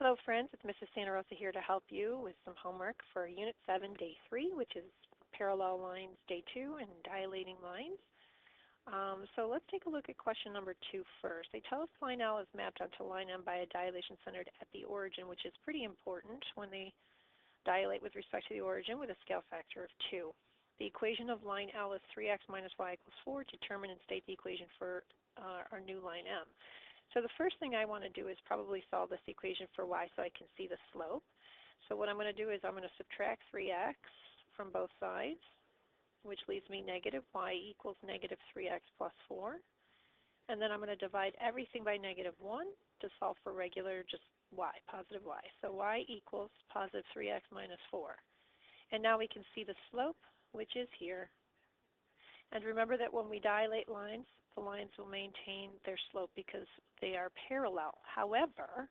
Hello friends, it's Mrs. Santa Rosa here to help you with some homework for Unit 7, Day 3, which is Parallel Lines Day 2 and Dilating Lines. So let's take a look at question number 2 first. They tell us line L is mapped onto line M by a dilation centered at the origin, which is pretty important when they dilate with respect to the origin with a scale factor of 2. The equation of line L is 3x minus y equals 4. Determine and state the equation for our new line M. So the first thing I want to do is probably solve this equation for y so I can see the slope. So what I'm going to do is I'm going to subtract 3x from both sides, which leaves me negative y equals negative 3x plus 4. And then I'm going to divide everything by negative 1 to solve for regular just y, positive y. So y equals positive 3x minus 4. And now we can see the slope, which is here. And remember that when we dilate lines, the lines will maintain their slope because they are parallel. However,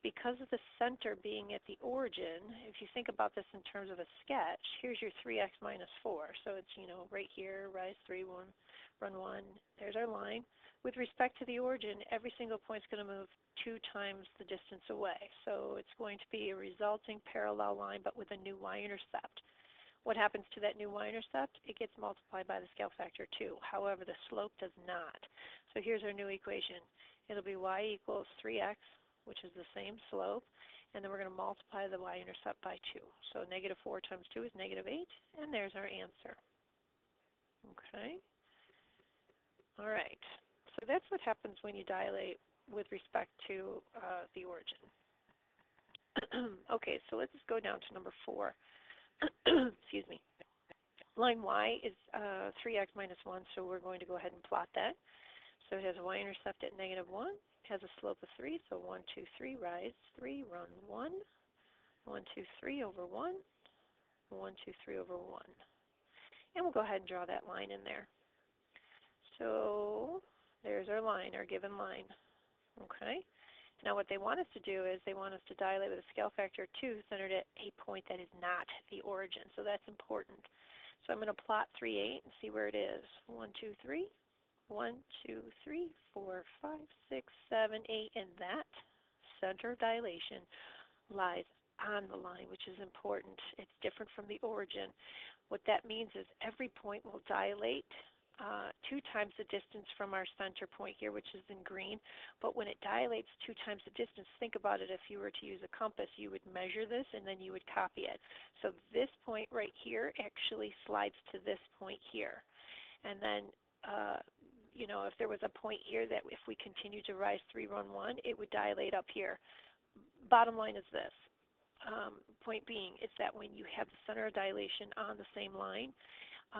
because of the center being at the origin, if you think about this in terms of a sketch, here's your 3x minus 4. So it's, right here, rise 3, 1, run 1. There's our line. With respect to the origin, every single point is going to move 2 times the distance away. So it's going to be a resulting parallel line, but with a new y-intercept. What happens to that new y-intercept? It gets multiplied by the scale factor 2. However, the slope does not. So here's our new equation. It'll be y equals 3x, which is the same slope, and then we're going to multiply the y-intercept by 2. So negative 4 times 2 is negative 8, and there's our answer. Okay? All right. So that's what happens when you dilate with respect to the origin. Okay, so let's go down to number 4. Excuse me. Line y is 3x minus 1, so we're going to go ahead and plot that. So it has a y-intercept at negative 1, has a slope of 3, so 1, 2, 3, rise 3, run 1, 1, 2, 3 over 1, 1, 2, 3 over 1. And we'll go ahead and draw that line in there. So there's our line, our given line. Okay? Now what they want us to do is they want us to dilate with a scale factor of 2 centered at a point that is not the origin. So that's important. So I'm going to plot 3, 8 and see where it is. 1, 2, 3. 1, 2, 3, 4, 5, 6, 7, 8. And that center of dilation lies on the line, which is important. It's different from the origin. What that means is every point will dilate 2 times the distance from our center point here, which is in green. But when it dilates 2 times the distance, think about it. If you were to use a compass, you would measure this and then you would copy it. So this point right here actually slides to this point here. And then, if there was a point here that if we continue to rise 3, run 1, it would dilate up here. Bottom line is this. Point being is that when you have the center of dilation on the same line,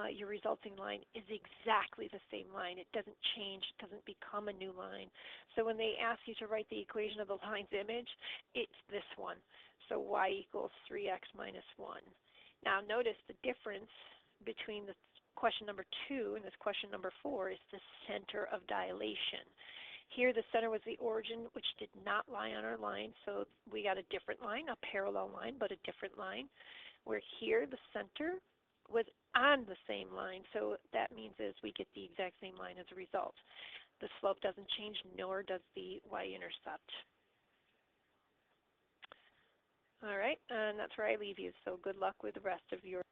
your resulting line is exactly the same line. It doesn't change. It doesn't become a new line. So when they ask you to write the equation of the line's image, it's this one. So y equals 3x minus 1. Now notice the difference between the question number 2 and this question number 4 is the center of dilation. Here the center was the origin, which did not lie on our line, so we got a different line, a parallel line, but a different line. Where here the center was on the same line, so that means is we get the exact same line as a result. The slope doesn't change, nor does the y-intercept. All right, and that's where I leave you, so good luck with the rest of your